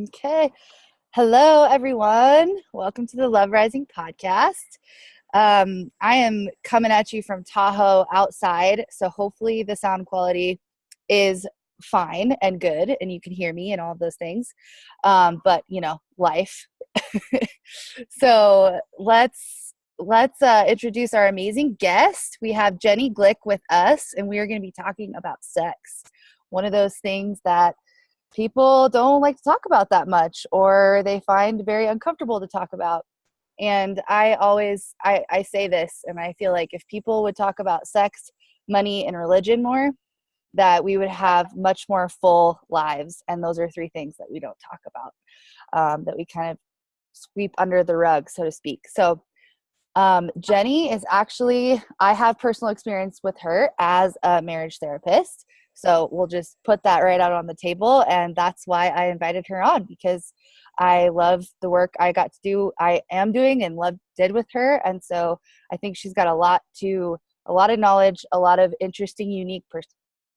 Okay. Hello, everyone. Welcome to the Love Rising podcast. I am coming at you from Tahoe outside, so hopefully the sound quality is fine and good, and you can hear me and all of those things. But life. So let's introduce our amazing guest. We have Jenny Glick with us, and we are going to be talking about sex. One of those things that people don't like to talk about that much, or they find very uncomfortable to talk about. And I say this, and I feel like if people would talk about sex, money, and religion more, that we would have much more full lives. And those are three things that we don't talk about, that we kind of sweep under the rug, so to speak. So Jenny is actually, I have personal experience with her as a marriage therapist. So we'll just put that right out on the table. And that's why I invited her on, because I love the work I am doing and did with her. And so I think she's got a lot of knowledge, a lot of interesting, unique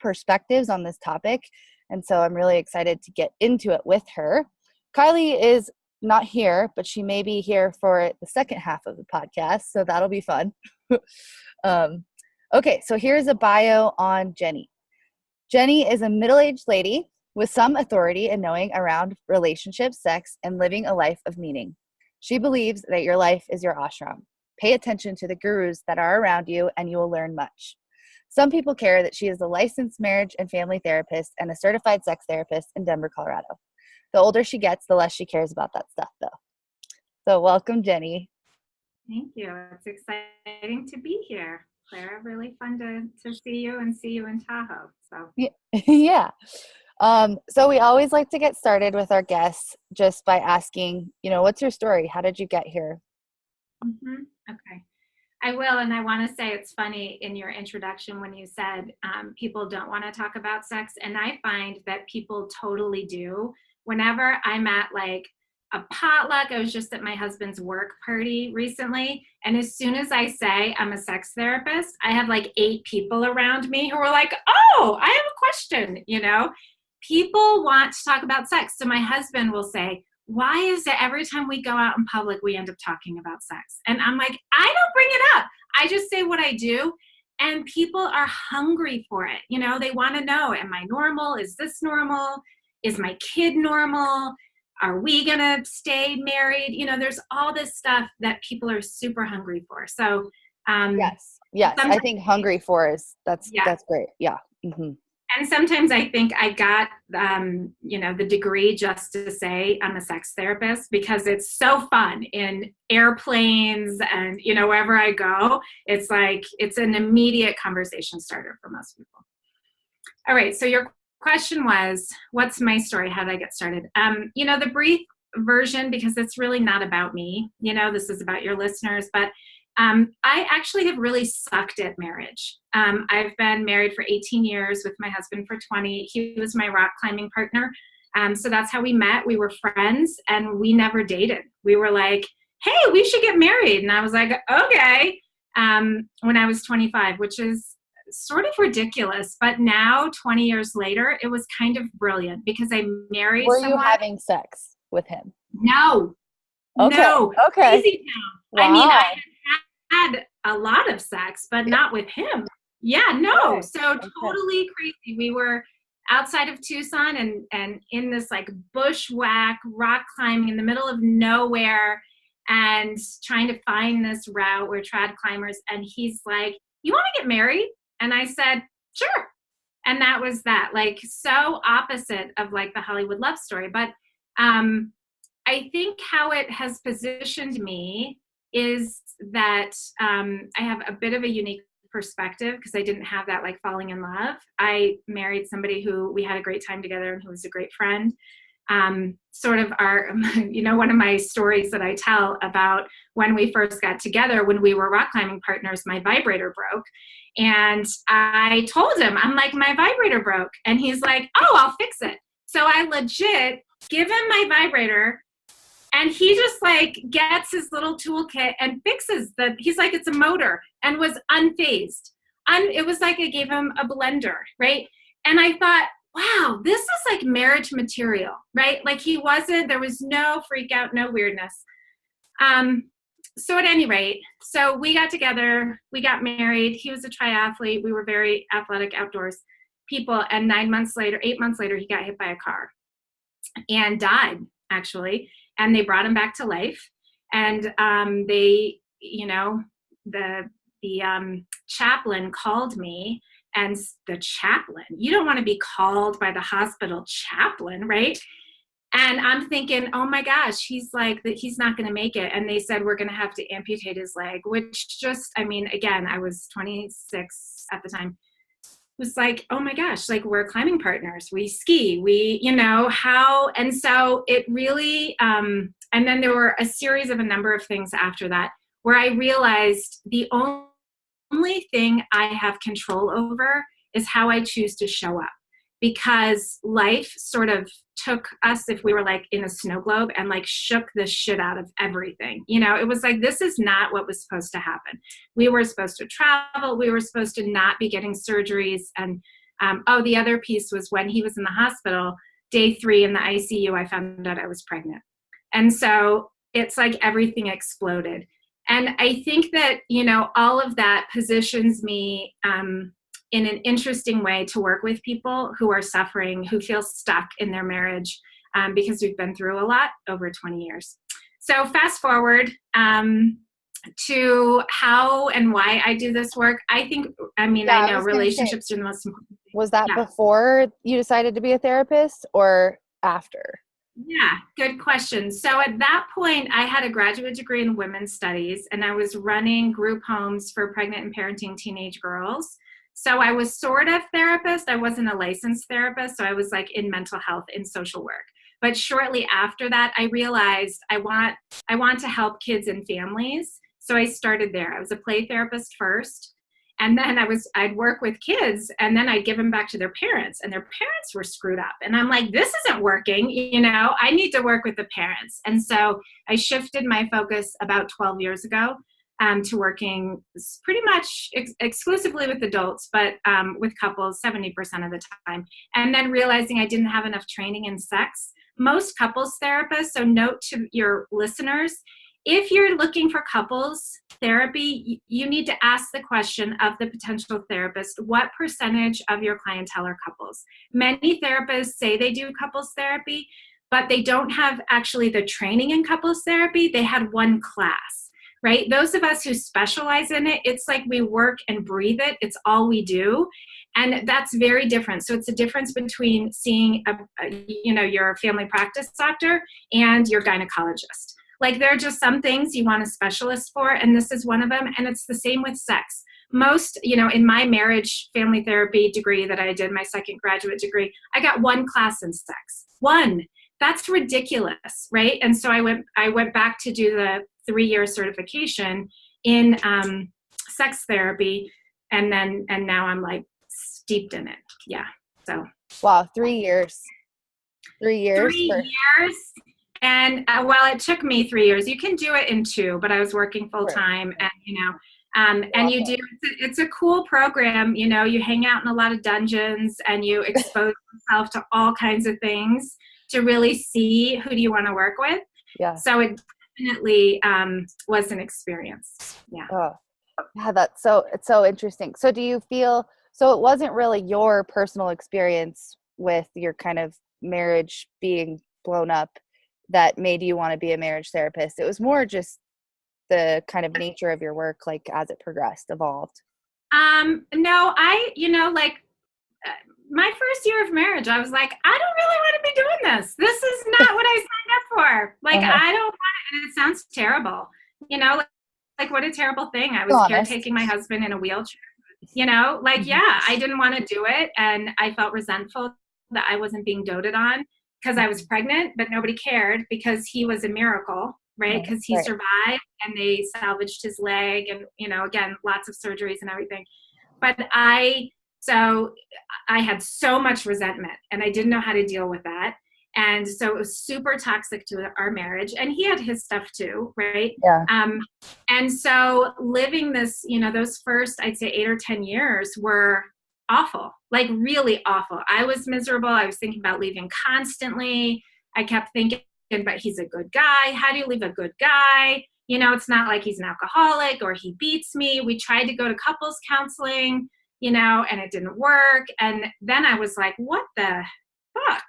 perspectives on this topic. And so I'm really excited to get into it with her. Kylee is not here, but she may be here for the second half of the podcast. So that'll be fun. Okay, so here's a bio on Jenny. Jenny is a middle-aged lady with some authority and knowing around relationships, sex, and living a life of meaning. She believes that your life is your ashram. Pay attention to the gurus that are around you and you will learn much. Some people care that she is a licensed marriage and family therapist and a certified sex therapist in Denver, Colorado. The older she gets, the less she cares about that stuff, though. So welcome, Jenny. Thank you. It's exciting to be here, Clara. Really fun to see you and see you in Tahoe. So yeah. So we always like to get started with our guests just by asking, what's your story? How did you get here? Okay. I will, and I want to say it's funny in your introduction when you said people don't want to talk about sex, and I find that people totally do. Whenever I'm at like a potluck, I was just at my husband's work party recently, and as soon as I say I'm a sex therapist, I have like 8 people around me who are like, oh, I have a question. People want to talk about sex. So my husband will say, why is it every time we go out in public, we end up talking about sex? And I'm like, I don't bring it up. I just say what I do. And people are hungry for it. They want to know, am I normal? Is this normal? Is my kid normal? Are we going to stay married? There's all this stuff that people are super hungry for. So yes. I think hungry for that's great. Yeah. Mm-hmm. And sometimes I think I got, the degree just to say I'm a sex therapist, because it's so fun in airplanes and, wherever I go. It's like, it's an immediate conversation starter for most people. All right. So your question was, what's my story? How did I get started? The brief version, because it's really not about me, this is about your listeners, but I actually have really sucked at marriage. I've been married for 18 years with my husband for 20. He was my rock climbing partner. So that's how we met. We were friends and we never dated. We were like, hey, we should get married. And I was like, okay. When I was 25, which is sort of ridiculous. But now, 20 years later, it was kind of brilliant because I married someone. Were you having sex with him? No. Okay. No. Okay. Crazy town. Wow. I mean, I had a lot of sex, but not with him. Yeah, no. Okay. So totally crazy. We were outside of Tucson and in this like bushwhack rock climbing in the middle of nowhere and trying to find this route. We're trad climbers. And he's like, you want to get married? And I said, sure. And that was that, like, so opposite of like the Hollywood love story. But I think how it has positioned me is that I have a bit of a unique perspective because I didn't have that like falling in love. I married somebody who we had a great time together and who was a great friend. Sort of our, one of my stories that I tell about when we first got together, when we were rock climbing partners, my vibrator broke. And I told him, I'm like, my vibrator broke. And he's like, oh, I'll fix it. So I legit give him my vibrator. And he just like gets his little toolkit and fixes he's like, it's a motor, and was unfazed. It was like I gave him a blender, right? And I thought, wow, this is like marriage material, right? Like there was no freak out, no weirdness. So at any rate, so we got together, we got married. He was a triathlete. We were very athletic outdoors people. And 8 months later, he got hit by a car and died, actually. And they brought him back to life. And they, the chaplain called me, and the chaplain, you don't want to be called by the hospital chaplain, right? And I'm thinking, oh my gosh, he's not going to make it. And they said, we're going to have to amputate his leg, which just, I mean, again, I was 26 at the time. It was like, oh my gosh, like we're climbing partners. We ski, and so it really, and then there were a number of things after that where I realized the only thing I have control over is how I choose to show up, because life sort of took us, if we were like in a snow globe, and like shook the shit out of everything. It was like, this is not what was supposed to happen. We were supposed to travel. We were supposed to not be getting surgeries. And the other piece was when he was in the hospital, day 3 in the ICU, I found out I was pregnant. And so it's like everything exploded. And I think that, all of that positions me in an interesting way to work with people who are suffering, who feel stuck in their marriage, because we've been through a lot over 20 years. So fast forward to how and why I do this work. I know relationships are the most important thing. Was that before you decided to be a therapist or after? Yeah, good question. So at that point, I had a graduate degree in women's studies, and I was running group homes for pregnant and parenting teenage girls. So I was sort of therapist. I wasn't a licensed therapist. So I was like in mental health and social work. But shortly after that, I realized I want to help kids and families. So I started there. I was a play therapist first. And then I'd work with kids, and then I'd give them back to their parents, and their parents were screwed up. And I'm like, this isn't working. I need to work with the parents. And so I shifted my focus about 12 years ago to working pretty much exclusively with adults, but with couples 70% of the time. And then realizing I didn't have enough training in sex. Most couples therapists, so note to your listeners, if you're looking for couples therapy, you need to ask the question of the potential therapist, what percentage of your clientele are couples? Many therapists say they do couples therapy, but they don't have actually the training in couples therapy. They had one class, right? Those of us who specialize in it, it's like we work and breathe it. It's all we do. And that's very different. So it's a difference between seeing your family practice doctor and your gynecologist. Like there are just some things you want a specialist for, and this is one of them. And it's the same with sex. Most, in my marriage family therapy degree that I did, my second graduate degree, I got one class in sex. One. That's ridiculous, right? And so I went back to do the 3-year certification in sex therapy, and now I'm like steeped in it. Yeah. So. Wow, 3 years. 3 years. 3 years. And it took me 3 years. You can do it in 2, but I was working full time, and you do. It's a cool program. You hang out in a lot of dungeons, and you expose yourself to all kinds of things to really see who do you want to work with. Yeah. So it definitely was an experience. Yeah. Oh, yeah, it's so interesting. So do you feel, so it wasn't really your personal experience with your kind of marriage being blown up that made you want to be a marriage therapist? It was more just the kind of nature of your work, like as it progressed, evolved. No, my first year of marriage, I was like, I don't really want to be doing this. This is not what I signed up for. Like, I don't want it. And it sounds terrible, like what a terrible thing. I was caretaking my husband in a wheelchair, I didn't want to do it. And I felt resentful that I wasn't being doted on, because I was pregnant, but nobody cared because he was a miracle, right? Because he survived, and they salvaged his leg, and, again, lots of surgeries and everything. But I had so much resentment, and I didn't know how to deal with that. And so it was super toxic to our marriage, and he had his stuff too, right? Yeah. And so living this, those first, I'd say 8 or 10 years were awful, like really awful. I was miserable. I was thinking about leaving constantly. I kept thinking, but he's a good guy. How do you leave a good guy? You know, it's not like he's an alcoholic or he beats me. We tried to go to couples counseling, you know, and it didn't work. And then I was like, what the fuck?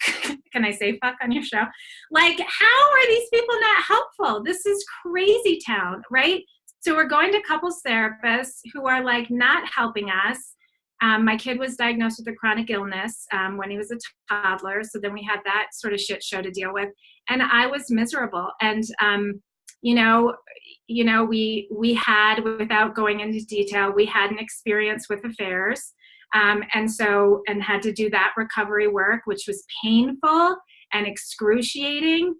Can I say fuck on your show? Like, how are these people not helpful? This is crazy town, right? So we're going to couples therapists who are like not helping us. My kid was diagnosed with a chronic illness when he was a toddler. So then we had that sort of shit show to deal with. And I was miserable. And, you know, we had, without going into detail, we had an experience with affairs. And had to do that recovery work, which was painful and excruciating.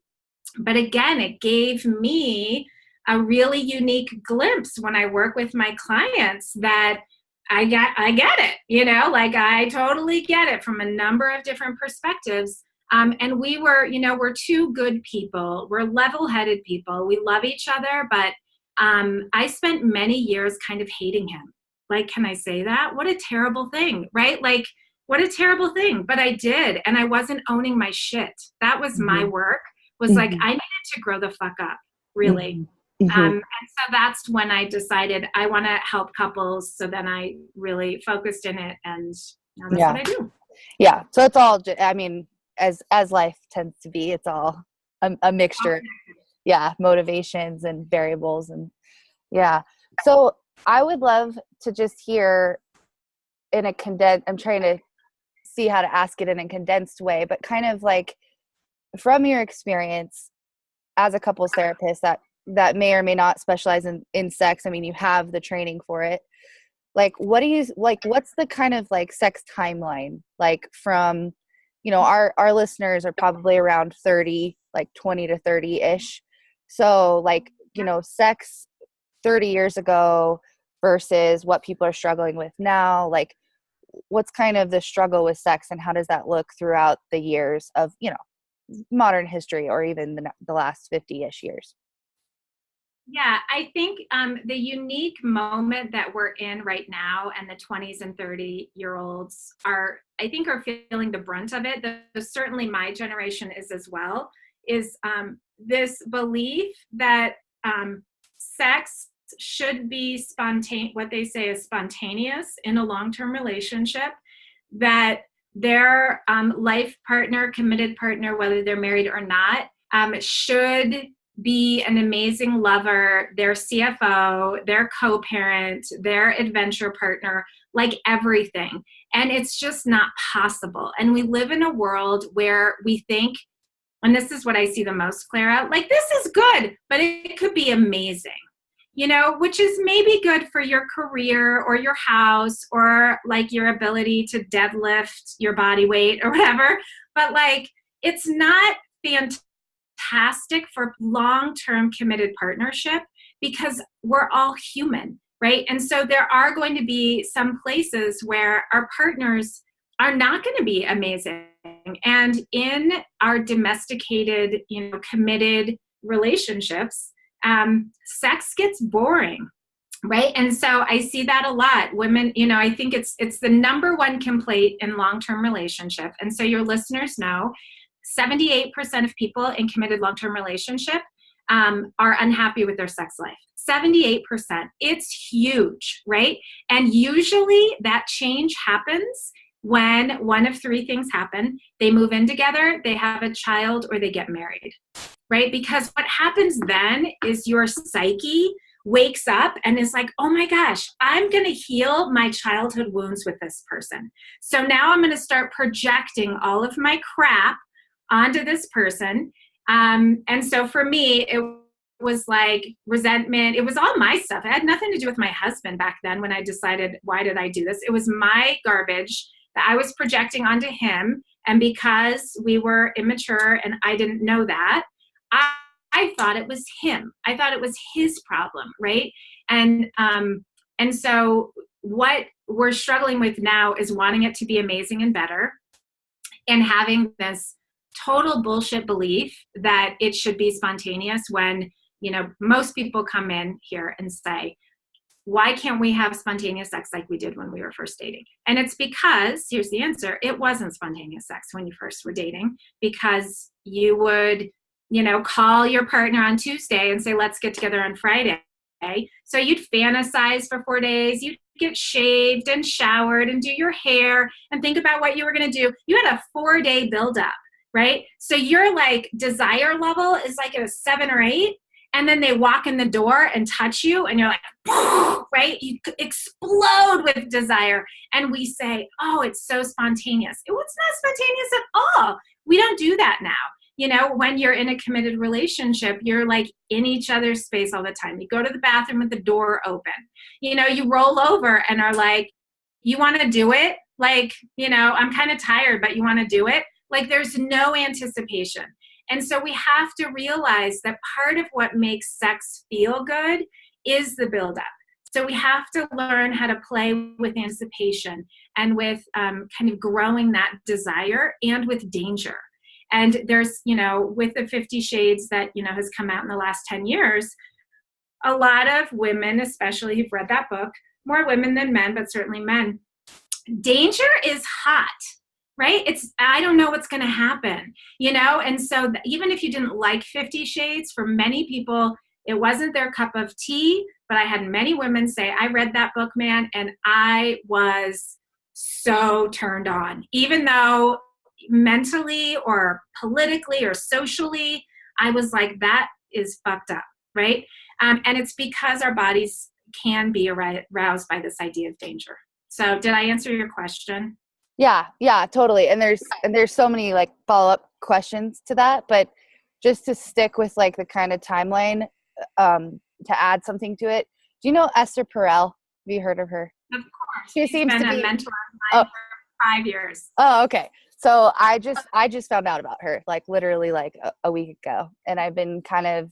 But again, it gave me a really unique glimpse when I work with my clients that I get it, you know, like I totally get it from a number of different perspectives. And we were, you know, we're two good people. We're level-headed people. We love each other, but I spent many years kind of hating him. Like, can I say that? What a terrible thing, right? Like, what a terrible thing. But I did, and I wasn't owning my shit. That was my work, was like, I needed to grow the fuck up, really. And so that's when I decided I want to help couples. So then I really focused in it, and now that's what I do. Yeah. So it's all, I mean, as life tends to be, it's all a mixture. Yeah. Motivations and variables. And so I would love to just hear in a condensed, I'm trying to see how to ask it in a condensed way, but kind of like from your experience as a couples therapist that may or may not specialize in sex. I mean, you have the training for it. Like, what's the kind of like sex timeline? Like from, you know, our listeners are probably around 30, like 20 to 30-ish. So like, you know, sex 30 years ago versus what people are struggling with now. Like, what's kind of the struggle with sex and how does that look throughout the years of, you know, modern history or even the last 50-ish years? Yeah, I think the unique moment that we're in right now and the 20s and 30-year-olds are feeling the brunt of it. Certainly my generation is as well, is this belief that sex should be what they say is spontaneous in a long-term relationship, that their life partner, committed partner, whether they're married or not, should be an amazing lover, their CFO, their co-parent, their adventure partner, like everything. And it's just not possible. And we live in a world where we think, and this is what I see the most, Clara, like this is good, but it could be amazing, you know, which is maybe good for your career or your house or like your ability to deadlift your body weight or whatever. But like, it's not fantastic for long-term committed partnership because we're all human, right? And so there are going to be some places where our partners are not going to be amazing. And in our domesticated, you know, committed relationships, sex gets boring, right? And so I see that a lot. Women, you know, I think it's the number one complaint in long-term relationship. And so your listeners know 78% of people in committed long-term relationship are unhappy with their sex life. 78%. It's huge, right? And usually that change happens when one of three things happen. They move in together, they have a child, or they get married, right? Because what happens then is your psyche wakes up and is like, oh my gosh, I'm going to heal my childhood wounds with this person. So now I'm going to start projecting all of my crap onto this person. And so for me, it was like resentment. It was all my stuff. It had nothing to do with my husband back then when I decided, why did I do this? It was my garbage that I was projecting onto him. And because we were immature and I didn't know that, I thought it was him. I thought it was his problem, right? And so what we're struggling with now is wanting it to be amazing and better and having this total bullshit belief that it should be spontaneous when, you know, most people come in here and say, why can't we have spontaneous sex like we did when we were first dating? And it's because, here's the answer, it wasn't spontaneous sex when you first were dating, because you would, call your partner on Tuesday and say, let's get together on Friday. So you'd fantasize for 4 days, you'd get shaved and showered and do your hair and think about what you were going to do. You had a 4-day buildup, right? So your like desire level is like at a 7 or 8. And then they walk in the door and touch you and you're like, right? You explode with desire. And we say, oh, it's so spontaneous. It was not spontaneous at all. We don't do that now. When you're in a committed relationship, you're like in each other's space all the time. You go to the bathroom with the door open. You roll over and are like, you want to do it? Like, I'm kind of tired, but you want to do it? Like there's no anticipation. And so we have to realize that part of what makes sex feel good is the buildup. So we have to learn how to play with anticipation and with kind of growing that desire and with danger. And there's, with the 50 Shades that, has come out in the last 10 years, a lot of women, especially who've read that book, more women than men, but certainly men, danger is hot. Right? I don't know what's going to happen, And so even if you didn't like 50 Shades, for many people, it wasn't their cup of tea, but I had many women say, I read that book, man, and I was so turned on, even though mentally or politically or socially, I was like, that is fucked up, right? And it's because our bodies can be aroused by this idea of danger. So did I answer your question? Yeah, totally. And there's so many like follow-up questions to that, but just to stick with like the kind of timeline, to add something to it. Do you know Esther Perel? Have you heard of her? Of course. She seems been to be a mentor of mine for 5 years. Oh, okay. So I just found out about her like literally like a week ago, and I've been kind of,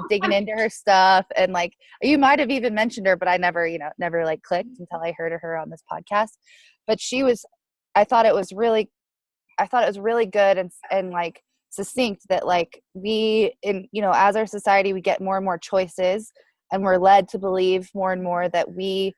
digging into her stuff, and like you might have even mentioned her, but I never like clicked until I heard of her on this podcast. But I thought it was really good and like succinct that like we as our society, we get more and more choices, and we're led to believe more and more that we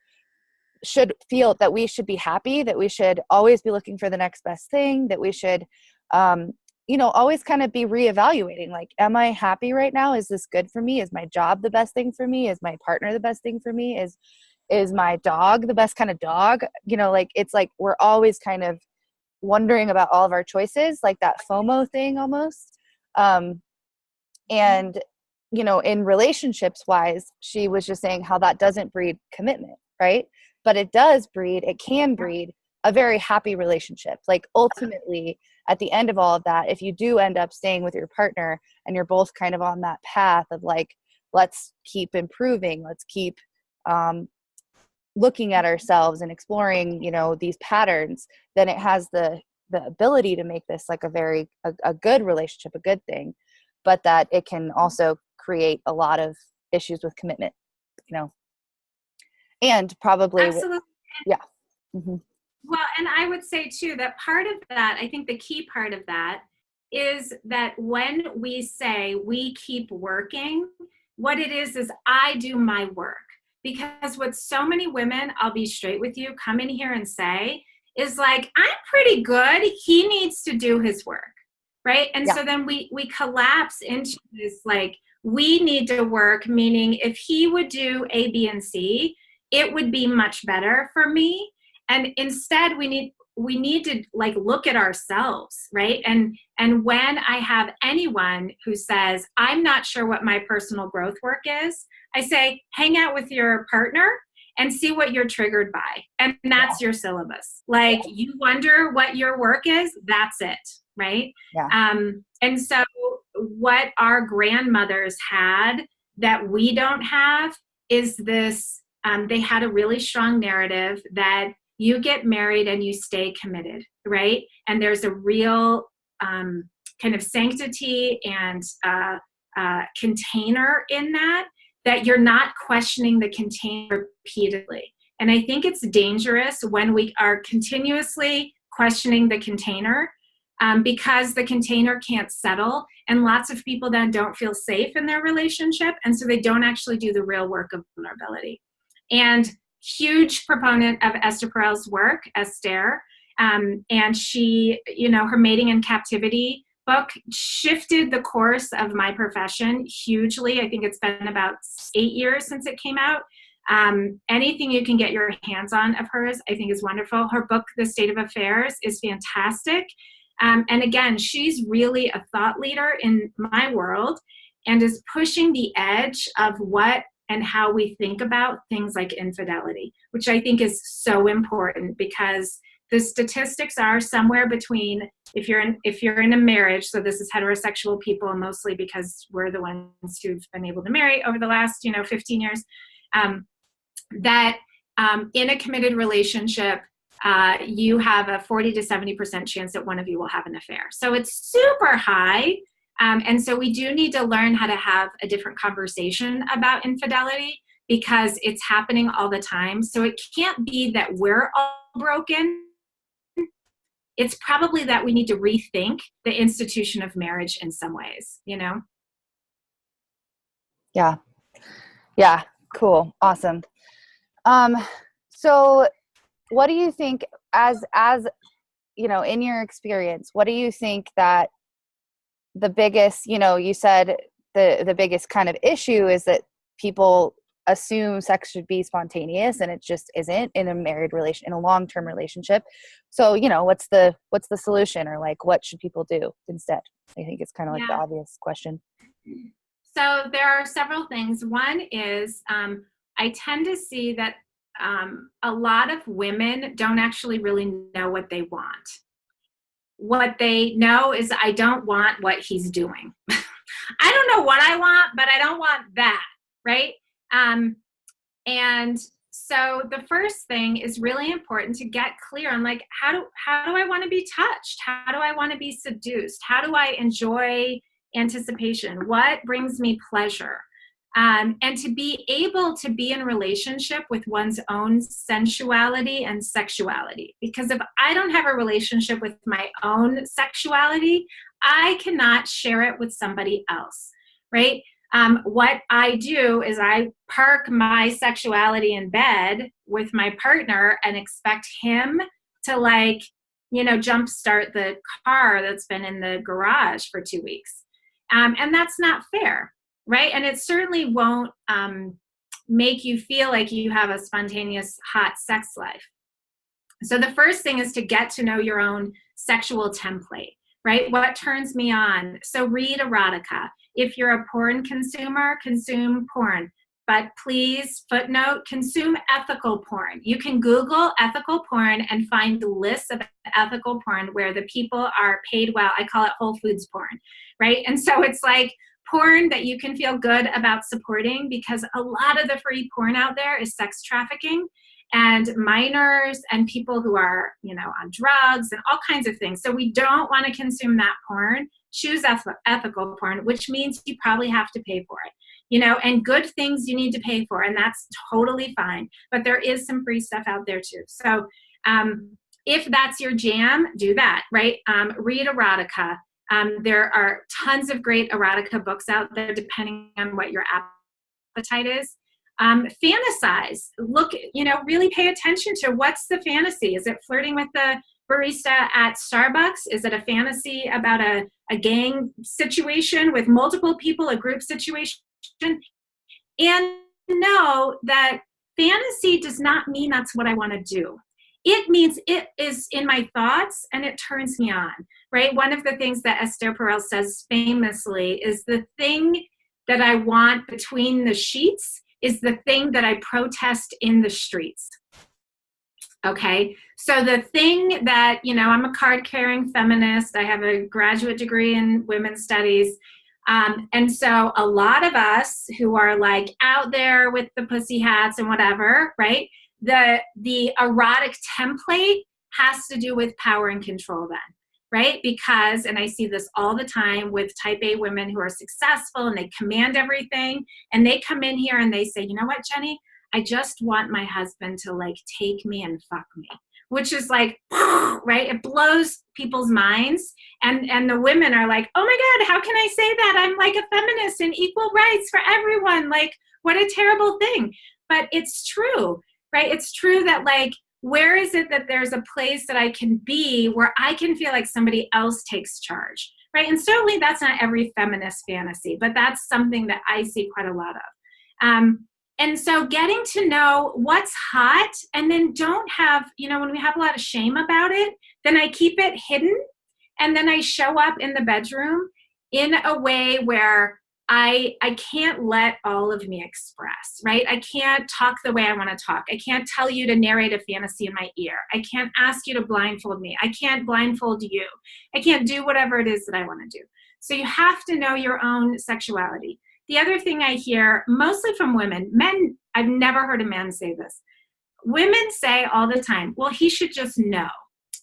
should feel that we should be happy, that we should always be looking for the next best thing, that we should always kind of be reevaluating, like, am I happy right now? Is this good for me? Is my job the best thing for me? Is my partner the best thing for me? Is my dog the best kind of dog? Like it's like we're always kind of wondering about all of our choices, like that FOMO thing almost. And in relationships wise, she was just saying how that doesn't breed commitment, right? But it can breed a very happy relationship. Like ultimately at the end of all of that, if you do end up staying with your partner and you're both kind of on that path of like, let's keep improving, let's keep looking at ourselves and exploring, these patterns, then it has the ability to make this like a good relationship, a good thing, but that it can also create a lot of issues with commitment, and probably, Absolutely. Yeah. Mm-hmm. Well, and I would say too, that part of that, I think the key part of that is that when we say we keep working, what it is I do my work. Because what so many women, I'll be straight with you, come in here and say is like, I'm pretty good. He needs to do his work, right? And so then we collapse into this, like, we need to work, meaning if he would do A, B, and C, it would be much better for me. And instead we need to like look at ourselves, right? And when I have anyone who says, I'm not sure what my personal growth work is, I say, hang out with your partner and see what you're triggered by. And that's your syllabus. Like, you wonder what your work is, that's it, right? Yeah. And so what our grandmothers had that we don't have is this, they had a really strong narrative that you get married and you stay committed, right? And there's a real kind of sanctity and container in that you're not questioning the container repeatedly. And I think it's dangerous when we are continuously questioning the container because the container can't settle, and lots of people then don't feel safe in their relationship, and so they don't actually do the real work of vulnerability. and huge proponent of Esther Perel's work, Esther. And she, her Mating in Captivity book shifted the course of my profession hugely. I think it's been about 8 years since it came out. Anything you can get your hands on of hers, I think is wonderful. Her book, The State of Affairs, is fantastic. And again, she's really a thought leader in my world and is pushing the edge of what and how we think about things like infidelity, which I think is so important, because the statistics are somewhere between, if you're in a marriage, so this is heterosexual people mostly, because we're the ones who've been able to marry over the last 15 years, that in a committed relationship, you have a 40 to 70% chance that one of you will have an affair. So it's super high. And so we do need to learn how to have a different conversation about infidelity, because it's happening all the time. So it can't be that we're all broken. It's probably that we need to rethink the institution of marriage in some ways, Yeah. Yeah. Cool. Awesome. So what do you think as in your experience, what do you think that the biggest, you said the biggest kind of issue is that people assume sex should be spontaneous, and it just isn't in a married relation, in a long-term relationship. So, what's the solution, or like, what should people do instead? I think it's kind of like the obvious question. So there are several things. One is, I tend to see that a lot of women don't actually really know what they want. What they know is, I don't want what he's doing. I don't know what I want, but I don't want that, right? And so the first thing is really important to get clear on, like, how do I want to be touched? How do I want to be seduced? How do I enjoy anticipation? What brings me pleasure? And to be able to be in a relationship with one's own sensuality and sexuality. Because if I don't have a relationship with my own sexuality, I cannot share it with somebody else, right? What I do is I park my sexuality in bed with my partner and expect him to jumpstart the car that's been in the garage for 2 weeks. And that's not fair, right? And it certainly won't make you feel like you have a spontaneous, hot sex life. So the first thing is to get to know your own sexual template, right? What turns me on? So read erotica. If you're a porn consumer, consume porn. But please, footnote, consume ethical porn. You can Google ethical porn and find lists of ethical porn where the people are paid well. I call it Whole Foods porn, right? And so it's like porn that you can feel good about supporting, because a lot of the free porn out there is sex trafficking and minors and people who are, on drugs and all kinds of things. So we don't want to consume that porn. Choose ethical porn, which means you probably have to pay for it, and good things you need to pay for, and that's totally fine. But there is some free stuff out there too. So if that's your jam, do that, right? Read erotica. There are tons of great erotica books out there, depending on what your appetite is. Fantasize. Look, really pay attention to what's the fantasy. Is it flirting with the barista at Starbucks? Is it a fantasy about a gang situation with multiple people, a group situation? And know that fantasy does not mean that's what I want to do. It means it is in my thoughts and it turns me on, right? One of the things that Esther Perel says famously is, the thing that I want between the sheets is the thing that I protest in the streets. Okay, so the thing that, I'm a card-carrying feminist. I have a graduate degree in women's studies. And so a lot of us who are like out there with the pussy hats and whatever, right? The erotic template has to do with power and control then, right? Because, and I see this all the time with type A women who are successful and they command everything, and they come in here and they say, you know what, Jenny, I just want my husband to take me and fuck me, which is like, right? It blows people's minds. And the women are like, oh my God, how can I say that? I'm like a feminist and equal rights for everyone. Like, what a terrible thing. but it's true, right? It's true that like, where is it that there's a place that I can be where I can feel like somebody else takes charge, right? And certainly that's not every feminist fantasy, but that's something that I see quite a lot of. And so getting to know what's hot, and then don't have, when we have a lot of shame about it, then I keep it hidden. And then I show up in the bedroom in a way where I can't let all of me express, right? I can't talk the way I want to talk. I can't tell you to narrate a fantasy in my ear. I can't ask you to blindfold me. I can't blindfold you. I can't do whatever it is that I want to do. So you have to know your own sexuality. The other thing I hear, mostly from women, men, I've never heard a man say this. Women say all the time, well, he should just know.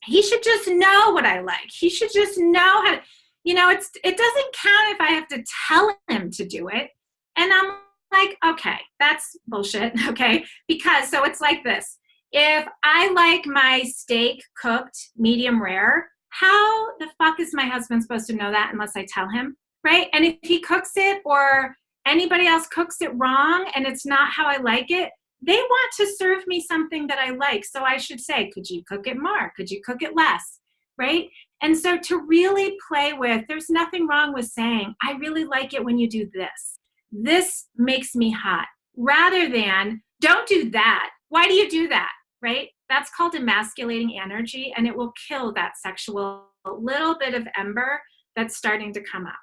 He should just know what I like. He should just know how to, it doesn't count if I have to tell him to do it. And I'm like, okay, that's bullshit, okay? Because, so it's like this. If I like my steak cooked medium rare, how the fuck is my husband supposed to know that unless I tell him, right? And if he cooks it or anybody else cooks it wrong and it's not how I like it, they want to serve me something that I like. So I should say, could you cook it more? Could you cook it less? Right? And so to really play with, there's nothing wrong with saying, I really like it when you do this. This makes me hot. Rather than, don't do that. Why do you do that? Right? That's called emasculating energy, and it will kill that sexual little bit of ember that's starting to come up.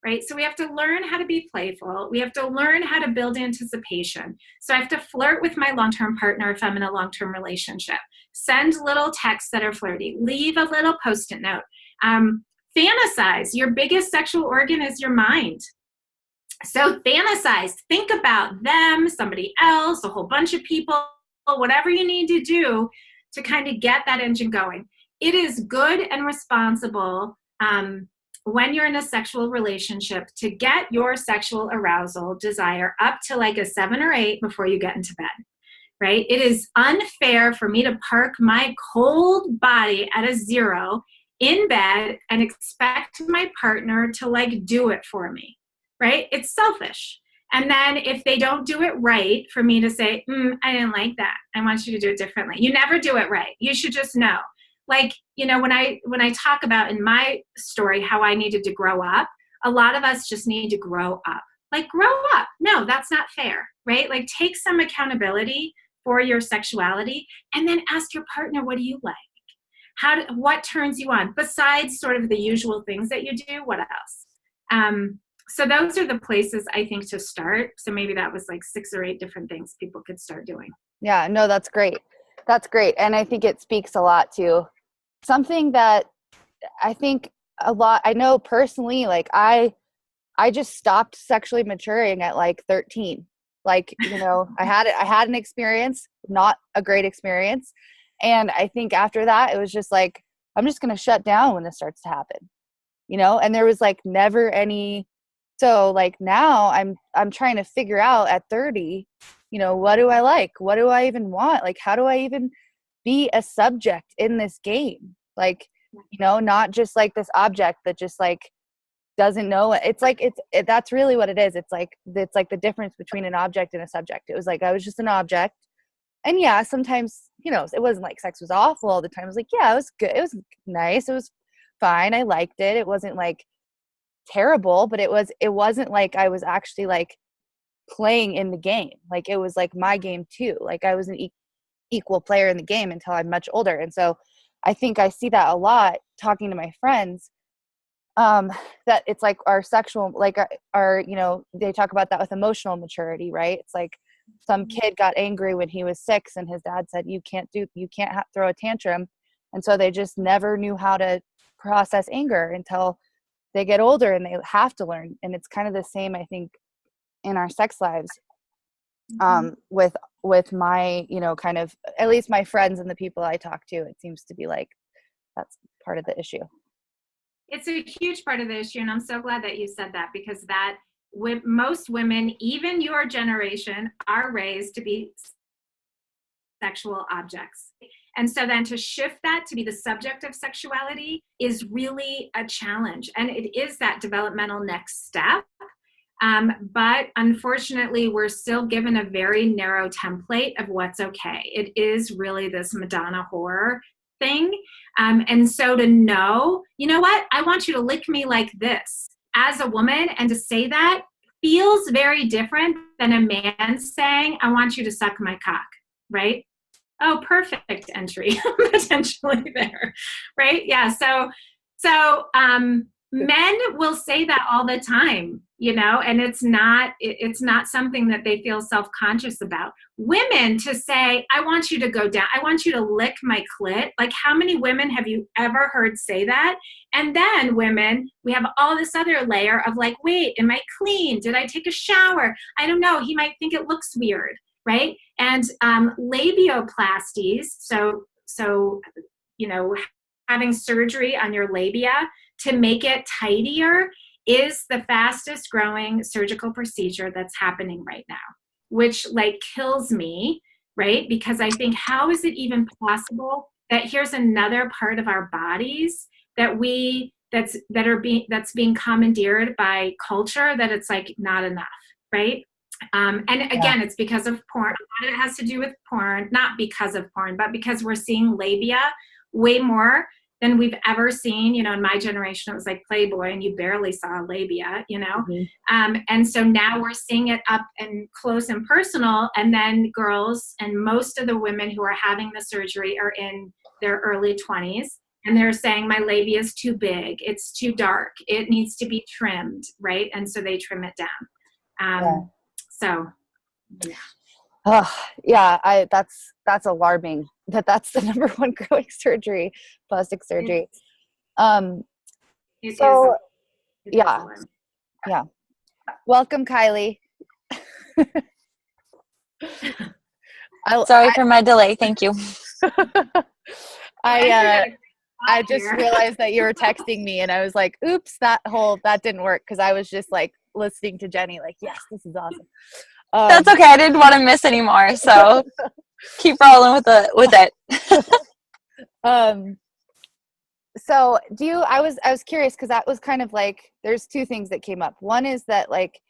Right? So we have to learn how to be playful. We have to learn how to build anticipation. So I have to flirt with my long-term partner if I'm in a long-term relationship. Send little texts that are flirty. Leave a little Post-it note. Fantasize. Your biggest sexual organ is your mind. So fantasize. Think about them, somebody else, a whole bunch of people, whatever you need to do to kind of get that engine going. It is good and responsible when you're in a sexual relationship to get your sexual arousal desire up to like a 7 or 8 before you get into bed, right? It is unfair for me to park my cold body at a 0 in bed and expect my partner to like do it for me, right? It's selfish. And then if they don't do it right, for me to say, I didn't like that. I want you to do it differently. You never do it right. You should just know. Like, when I talk about in my story how I needed to grow up, a lot of us just need to grow up. Like, grow up. No, that's not fair, right? Like, take some accountability for your sexuality and then ask your partner, what do you like? What turns you on? Besides sort of the usual things that you do, what else? So those are the places I think to start. So maybe that was like 6 or 8 different things people could start doing. Yeah, no, that's great. That's great. And I think it speaks a lot to something that I think a lot, I know personally, like I just stopped sexually maturing at like 13. Like, I had an experience, not a great experience. And I think after that, it was just like, I'm just going to shut down when this starts to happen, and there was like never any. So like now I'm trying to figure out at 30, what do I like? What do I even want? Like, how do I even be a subject in this game? Like, not just like this object that just like doesn't know. It's like, that's really what it is. It's like the difference between an object and a subject. It was like, I was just an object. And yeah, sometimes, it wasn't like sex was awful all the time. It was like, yeah, it was good. It was nice. It was fine. I liked it. It wasn't like terrible, but it wasn't like I was actually like playing in the game. Like, it was like my game too. Like, I was an equal player in the game until I'm much older. And so I think I see that a lot talking to my friends, that it's like our sexual, like our they talk about that with emotional maturity, right? It's like some kid got angry when he was 6 and his dad said, you can't throw a tantrum. And so they just never knew how to process anger until they get older, and they have to learn. And it's kind of the same, I think, in our sex lives, with my, kind of, at least my friends and the people I talk to, it seems to be like, that's part of the issue. It's a huge part of the issue. And I'm so glad that you said that, because that most women, even your generation, are raised to be sexual objects. And so then to shift that to be the subject of sexuality is really a challenge. And it is that developmental next step. But unfortunately, we're still given a very narrow template of what's okay. It is really this Madonna horror thing. And so to know, you know what, I want you to lick me like this as a woman, and to say that feels very different than a man saying, I want you to suck my cock, right? Oh, perfect entry potentially there, right? Yeah. So men will say that all the time, you know, and it's not something that they feel self-conscious about. Women to say, I want you to go down, I want you to lick my clit. Like, how many women have you ever heard say that? And then women, we have all this other layer of like, wait, am I clean? Did I take a shower? I don't know. He might think it looks weird, right? And labioplasties, so you know, having surgery on your labia to make it tidier is the fastest growing surgical procedure that's happening right now, which like kills me, right? Because I think, how is it even possible that here's another part of our bodies that that's being commandeered by culture, that it's like not enough, right? And again, it's because of porn. A lot of it has to do with porn, not because of porn, but because we're seeing labia way more than we've ever seen. You know, in my generation, it was like Playboy and you barely saw labia, you know? And so now we're seeing it up and close and personal. And then girls, and most of the women who are having the surgery are in their early 20s. And they're saying, my labia is too big, it's too dark, it needs to be trimmed, right? And so they trim it down. So, yeah. Oh, yeah, that's alarming that's the number one growing surgery, plastic surgery. So yeah. Welcome, Kylee. Sorry for my delay. Thank you. I just realized that you were texting me, and I was like, oops, that didn't work, because I was just like listening to Jenny, like, yes, this is awesome. That's okay. I didn't want to miss anymore, so keep rolling with it. So I was curious, because that was kind of like, there's two things that came up. One is that like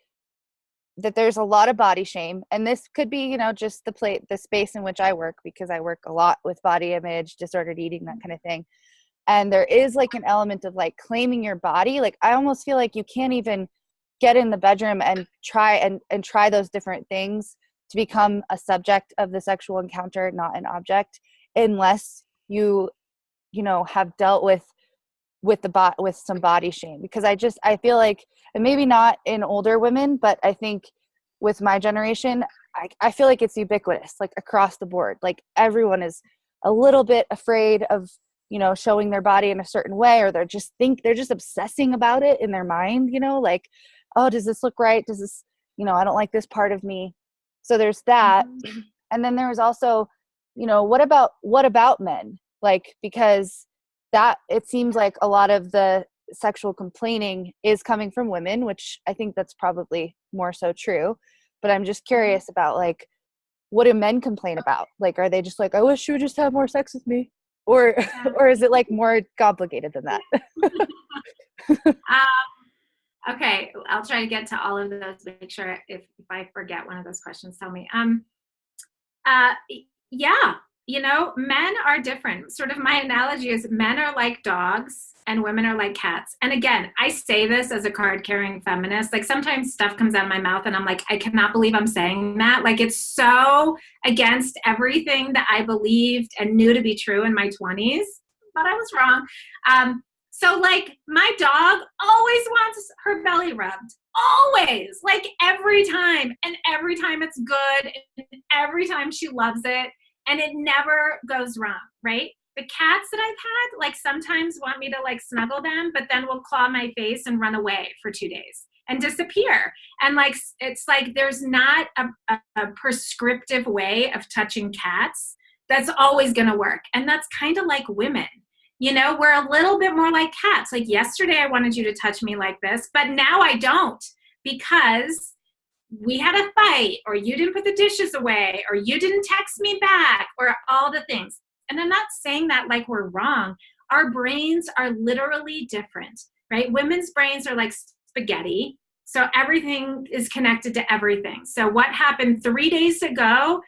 that there's a lot of body shame, and this could be, you know, just the space in which I work, because I work a lot with body image, disordered eating, that kind of thing. And there is like an element of like claiming your body. Like, I almost feel like you can't even get in the bedroom and try those different things to become a subject of the sexual encounter, not an object, unless you know, have dealt with some body shame. Because I feel like, and maybe not in older women, but I think with my generation, I feel like it's ubiquitous, like across the board. Like, everyone is a little bit afraid of, you know, showing their body in a certain way, or they're just obsessing about it in their mind, you know, like, oh, does this look right? Does this, you know, I don't like this part of me. So there's that. And then there was also, you know, what about men? Like, because that, it seems like a lot of the sexual complaining is coming from women, which I think that's probably more so true. But I'm just curious about, like, what do men complain about? Like, are they just like, I wish you would just have more sex with me? Or is it like more complicated than that? Okay, I'll try to get to all of those. Make sure if I forget one of those questions, tell me. Yeah, you know, men are different. Sort of my analogy is, men are like dogs and women are like cats. And again, I say this as a card-carrying feminist. Like, sometimes stuff comes out of my mouth and I'm like, I cannot believe I'm saying that. Like, it's so against everything that I believed and knew to be true in my 20s, but I was wrong. So like, my dog always wants her belly rubbed, always, like every time, and every time it's good, and every time she loves it, and it never goes wrong, right? The cats that I've had, like, sometimes want me to like snuggle them, but then will claw my face and run away for 2 days and disappear. And like, it's like, there's not a prescriptive way of touching cats that's always gonna work. And that's kind of like women. You know, we're a little bit more like cats. Like, yesterday I wanted you to touch me like this, but now I don't, because we had a fight, or you didn't put the dishes away, or you didn't text me back, or all the things. And I'm not saying that like we're wrong. Our brains are literally different, right? Women's brains are like spaghetti. So everything is connected to everything. So what happened 3 days ago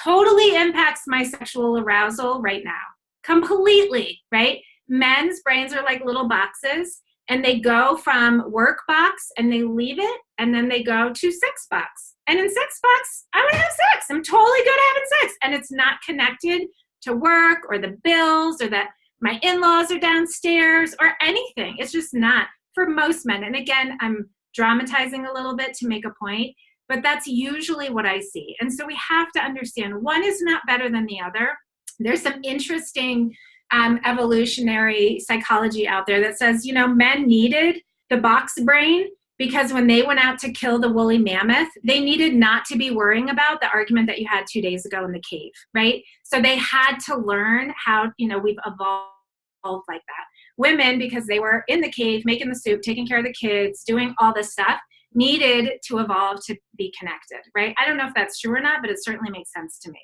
totally impacts my sexual arousal right now. Completely, right? Men's brains are like little boxes, and they go from work box and they leave it, and then they go to sex box. And in sex box, I want to have sex. I'm totally good at having sex. And it's not connected to work or the bills or that my in-laws are downstairs or anything. It's just not for most men. And again, I'm dramatizing a little bit to make a point, but that's usually what I see. And so we have to understand one is not better than the other. There's some interesting evolutionary psychology out there that says, men needed the box brain because when they went out to kill the woolly mammoth, they needed not to be worrying about the argument that you had 2 days ago in the cave, right? So they had to learn how, we've evolved like that. Women, because they were in the cave, making the soup, taking care of the kids, doing all this stuff, needed to evolve to be connected, right? I don't know if that's true or not, but it certainly makes sense to me.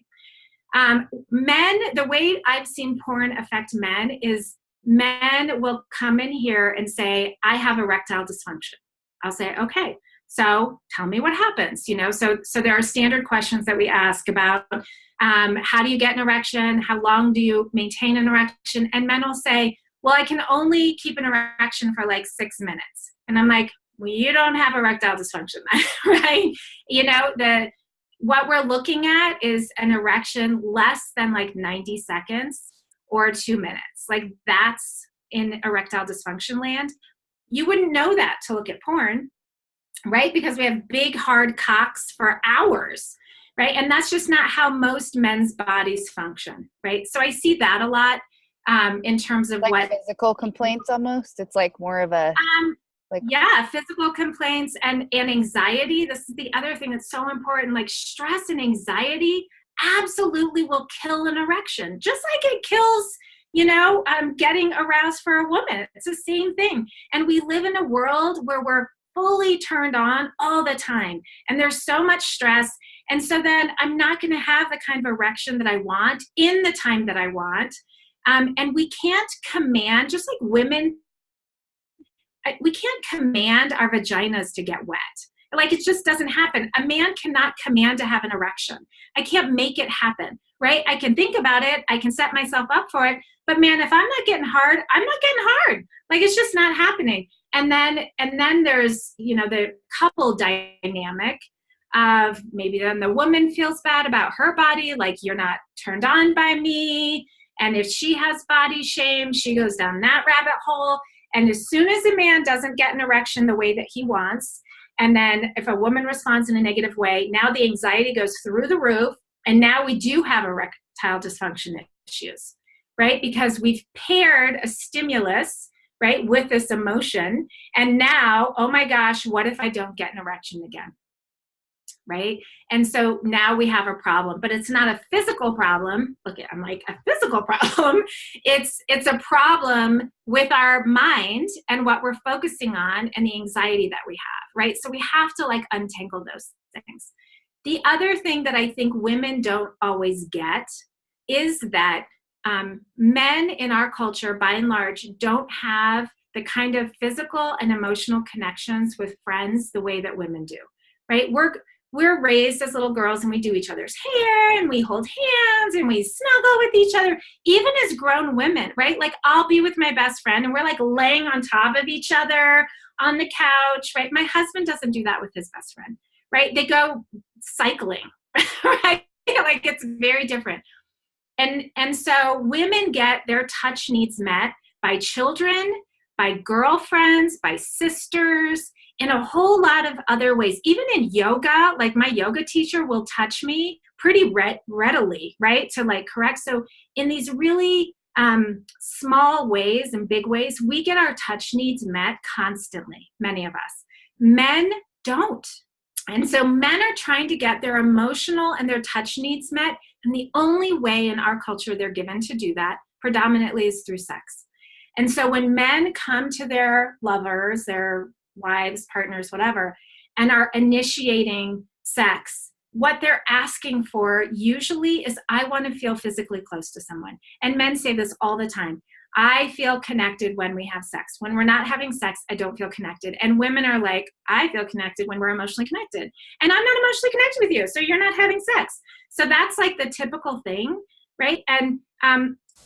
Men, the way I've seen porn affect men is men will come in here and say, I have erectile dysfunction. I'll say, okay, so tell me what happens, So there are standard questions that we ask about how do you get an erection? How long do you maintain an erection? And men will say, well, I can only keep an erection for like 6 minutes. And I'm like, well, you don't have erectile dysfunction, right? What we're looking at is an erection less than like 90 seconds or 2 minutes. Like that's in erectile dysfunction land. You wouldn't know that to look at porn, right? Because we have big, hard cocks for hours, right? And that's just not how most men's bodies function, right? So I see that a lot in terms of like physical complaints almost. It's like more of a... physical complaints and anxiety. This is the other thing that's so important. Like stress and anxiety absolutely will kill an erection, just like it kills, getting aroused for a woman. It's the same thing. And we live in a world where we're fully turned on all the time. And there's so much stress. And so then I'm not going to have the kind of erection that I want in the time that I want. And we can't command, just like women, we can't command our vaginas to get wet. Like it just doesn't happen. A man cannot command to have an erection. I can't make it happen, right? I can think about it. I can set myself up for it. But man, if I'm not getting hard, I'm not getting hard. Like it's just not happening. And then there's, the couple dynamic of maybe then the woman feels bad about her body. Like you're not turned on by me. And if she has body shame, she goes down that rabbit hole. And as soon as a man doesn't get an erection the way that he wants, and then if a woman responds in a negative way, now the anxiety goes through the roof, and now we do have erectile dysfunction issues, right? Because we've paired a stimulus, right, with this emotion, and now, oh my gosh, what if I don't get an erection again? Right? And so now we have a problem, but it's not a physical problem. Look, I'm like a physical problem. It's a problem with our mind and what we're focusing on and the anxiety that we have, right? So we have to like untangle those things. The other thing that I think women don't always get is that men in our culture, by and large, don't have the kind of physical and emotional connections with friends the way that women do, right? We're raised as little girls and we do each other's hair and we hold hands and we snuggle with each other, even as grown women, right? Like I'll be with my best friend and we're like laying on top of each other on the couch, right? My husband doesn't do that with his best friend, right? They go cycling, right? Like it's very different. And so women get their touch needs met by children, by girlfriends, by sisters, in a whole lot of other ways. Even in yoga, like my yoga teacher will touch me pretty readily, right? To like correct. So in these really small ways and big ways, we get our touch needs met constantly, many of us. Men don't. And so men are trying to get their emotional and their touch needs met. And the only way in our culture they're given to do that predominantly is through sex. And so when men come to their lovers, their wives, partners, whatever, and are initiating sex, what they're asking for usually is, I want to feel physically close to someone. And men say this all the time. I feel connected when we have sex. When we're not having sex, I don't feel connected. And women are like, I feel connected when we're emotionally connected. And I'm not emotionally connected with you, so you're not having sex. So that's like the typical thing, right? And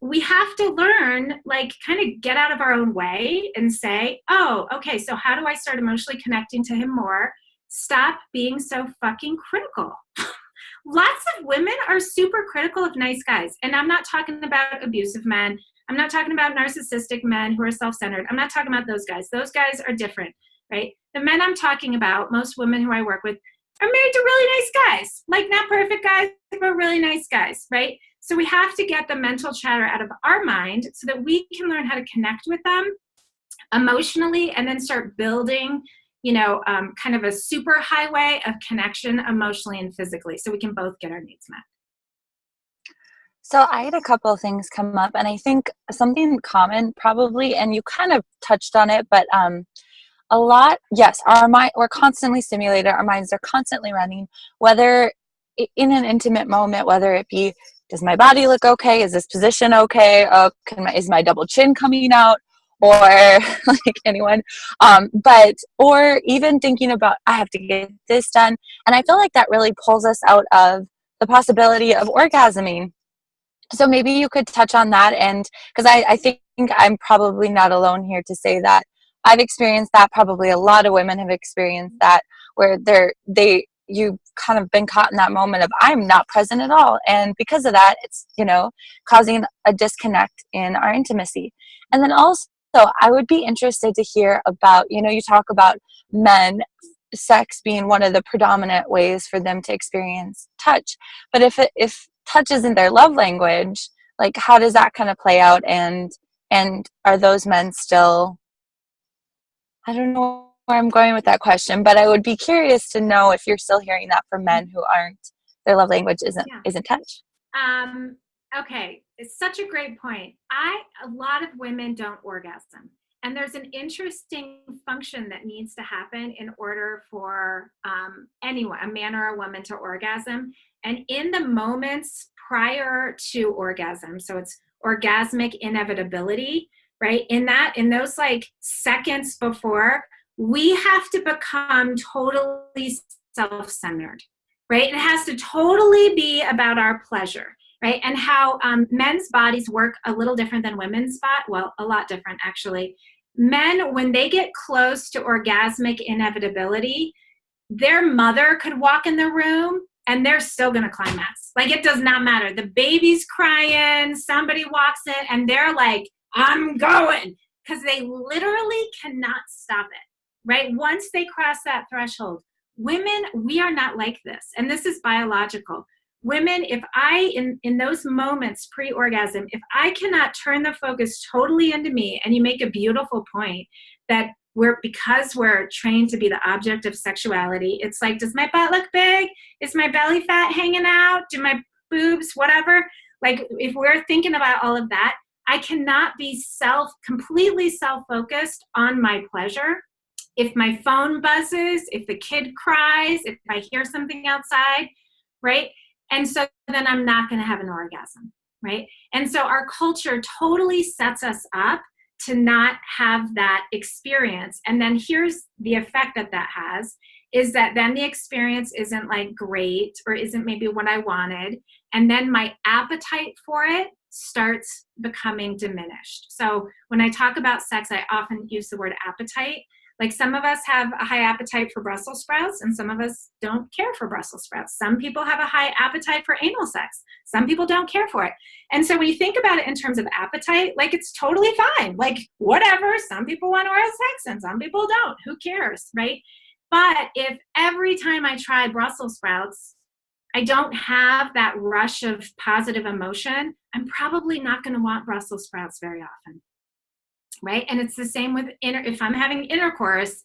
we have to learn, like, kind of get out of our own way and say, oh, okay, so how do I start emotionally connecting to him more? Stop being so fucking critical. Lots of women are super critical of nice guys. And I'm not talking about abusive men. I'm not talking about narcissistic men who are self-centered. I'm not talking about those guys. Those guys are different, right? The men I'm talking about, most women who I work with, are married to really nice guys. Like, not perfect guys, but really nice guys, right? So we have to get the mental chatter out of our mind so that we can learn how to connect with them emotionally and then start building, kind of a super highway of connection emotionally and physically so we can both get our needs met. So I had a couple of things come up, and I think something common probably, and you kind of touched on it, but a lot, yes, our mind, we're constantly stimulated. Our minds are constantly running, whether in an intimate moment, whether it be, does my body look okay? Is this position okay? Is my double chin coming out? Or like anyone, or even thinking about, I have to get this done. And I feel like that really pulls us out of the possibility of orgasming. So maybe you could touch on that. And because I think I'm probably not alone here to say that I've experienced that. Probably a lot of women have experienced that, where you kind of been caught in that moment of, I'm not present at all. And because of that, it's, causing a disconnect in our intimacy. And then also, I would be interested to hear about, you talk about men, sex being one of the predominant ways for them to experience touch. But if touch isn't their love language, like, how does that kind of play out? And are those men still, I don't know where I'm going with that question, but I would be curious to know if you're still hearing that from men who their love language isn't touch. Okay, it's such a great point. A lot of women don't orgasm. And there's an interesting function that needs to happen in order for anyone, a man or a woman, to orgasm. And in the moments prior to orgasm, so it's orgasmic inevitability, right? In those like seconds before, we have to become totally self-centered, right? It has to totally be about our pleasure, right? And how men's bodies work a little different than women's well, a lot different actually. Men, when they get close to orgasmic inevitability, their mother could walk in the room and they're still gonna climax. Like, it does not matter. The baby's crying, somebody walks in, and they're like, I'm going, because they literally cannot stop it, right? Once they cross that threshold. Women, we are not like this, and this is biological. Women, if in those moments pre-orgasm, if I cannot turn the focus totally into me, and you make a beautiful point that because we're trained to be the object of sexuality, it's like, does my butt look big? Is my belly fat hanging out? Do my boobs, whatever? Like, if we're thinking about all of that, I cannot be completely self-focused on my pleasure. If my phone buzzes, if the kid cries, if I hear something outside, right? And so then I'm not going to have an orgasm, right? And so our culture totally sets us up to not have that experience. And then here's the effect that has, is that then the experience isn't like great, or isn't maybe what I wanted. And then my appetite for it starts becoming diminished. So when I talk about sex, I often use the word appetite. Like, some of us have a high appetite for Brussels sprouts, and some of us don't care for Brussels sprouts. Some people have a high appetite for anal sex. Some people don't care for it. And so when you think about it in terms of appetite, like, it's totally fine. Like, whatever, some people want oral sex and some people don't. Who cares, right? But if every time I try Brussels sprouts, I don't have that rush of positive emotion, I'm probably not going to want Brussels sprouts very often. Right? And it's the same with if I'm having intercourse,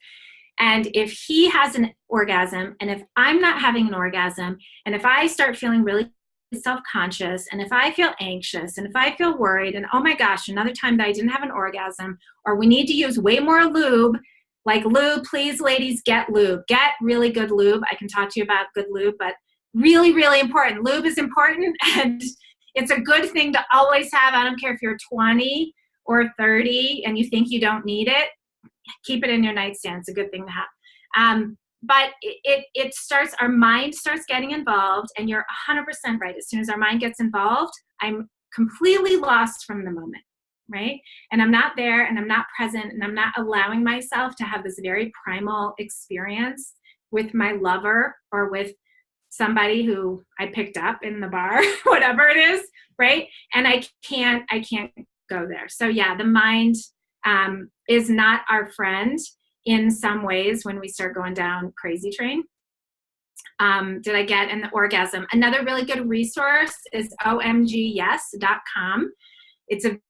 and if he has an orgasm, and if I'm not having an orgasm, and if I start feeling really self-conscious, and if I feel anxious, and if I feel worried, and oh my gosh, another time that I didn't have an orgasm, or we need to use way more lube, like lube, please ladies, get lube. Get really good lube. I can talk to you about good lube, but really, really important. Lube is important, and it's a good thing to always have. I don't care if you're 20 or 30 and you think you don't need it, keep it in your nightstand. It's a good thing to have. But it starts, our mind starts getting involved, and you're 100% right. As soon as our mind gets involved, I'm completely lost from the moment, right? And I'm not there, and I'm not present, and I'm not allowing myself to have this very primal experience with my lover or with somebody who I picked up in the bar, whatever it is, right? And I can't go there. So yeah, the mind is not our friend in some ways when we start going down crazy train. Did I get an orgasm? Another really good resource is omgyes.com. It's a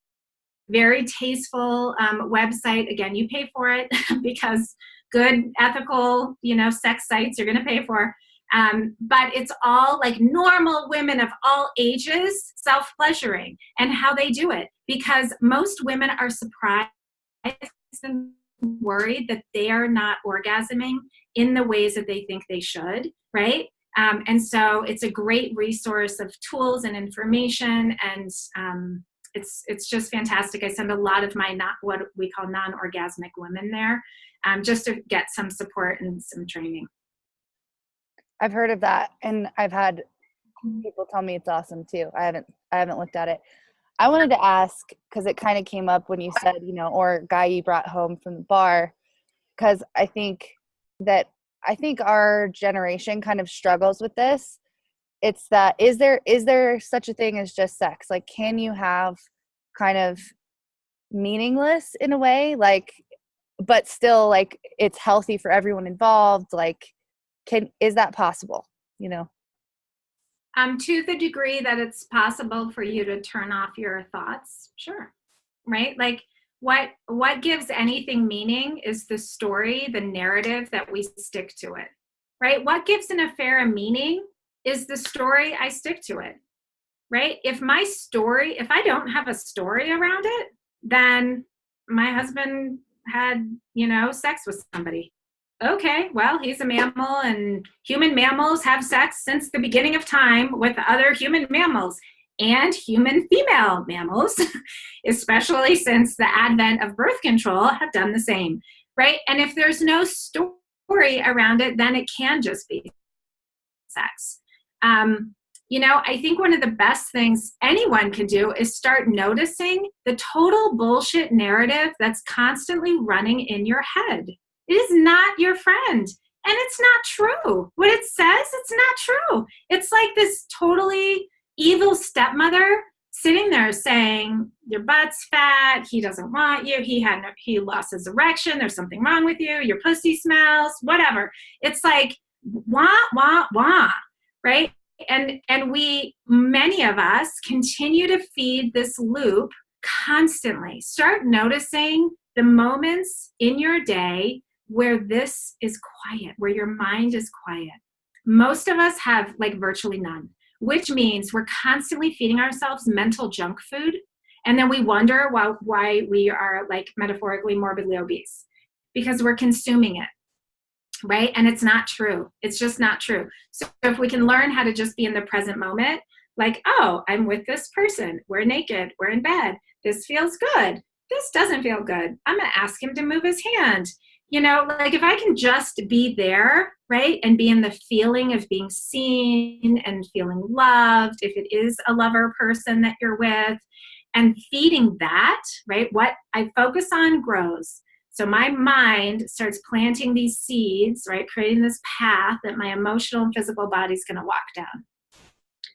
very tasteful website. Again, you pay for it because good, ethical, sex sites you're going to pay for. But it's all like normal women of all ages self-pleasuring and how they do it, because most women are surprised and worried that they are not orgasming in the ways that they think they should, right? And so it's a great resource of tools and information, and it's just fantastic. I send a lot of my what we call non-orgasmic women there, just to get some support and some training. I've heard of that, and I've had people tell me it's awesome too. I haven't looked at it. I wanted to ask, because it kind of came up when you said, or guy you brought home from the bar, because I think our generation kind of struggles with this. It's that, is there such a thing as just sex? Like, can you have kind of meaningless in a way, like, but still like it's healthy for everyone involved? Like, is that possible? To the degree that it's possible for you to turn off your thoughts, sure, right? Like what gives anything meaning is the story, the narrative that we stick to it, right? What gives an affair a meaning is the story I stick to it, right? If I don't have a story around it, then my husband had, sex with somebody. Okay, well, he's a mammal, and human mammals have sex since the beginning of time with other human mammals, and human female mammals, especially since the advent of birth control, have done the same, right? And if there's no story around it, then it can just be sex. I think one of the best things anyone can do is start noticing the total bullshit narrative that's constantly running in your head. It is not your friend, and it's not true. What it says, it's not true. It's like this totally evil stepmother sitting there saying, your butt's fat, he doesn't want you, he lost his erection, there's something wrong with you, your pussy smells, whatever. It's like, wah, wah, wah, right? And many of us continue to feed this loop constantly. Start noticing the moments in your day where this is quiet, where your mind is quiet. Most of us have like virtually none, which means we're constantly feeding ourselves mental junk food. And then we wonder why we are like metaphorically morbidly obese, because we're consuming it, right? And it's not true. It's just not true. So if we can learn how to just be in the present moment, like, oh, I'm with this person. We're naked. We're in bed. This feels good. This doesn't feel good. I'm going to ask him to move his hand. Like if I can just be there, right, and be in the feeling of being seen and feeling loved, if it is a lover person that you're with, and feeding that, right, what I focus on grows. So my mind starts planting these seeds, right, creating this path that my emotional and physical body is going to walk down.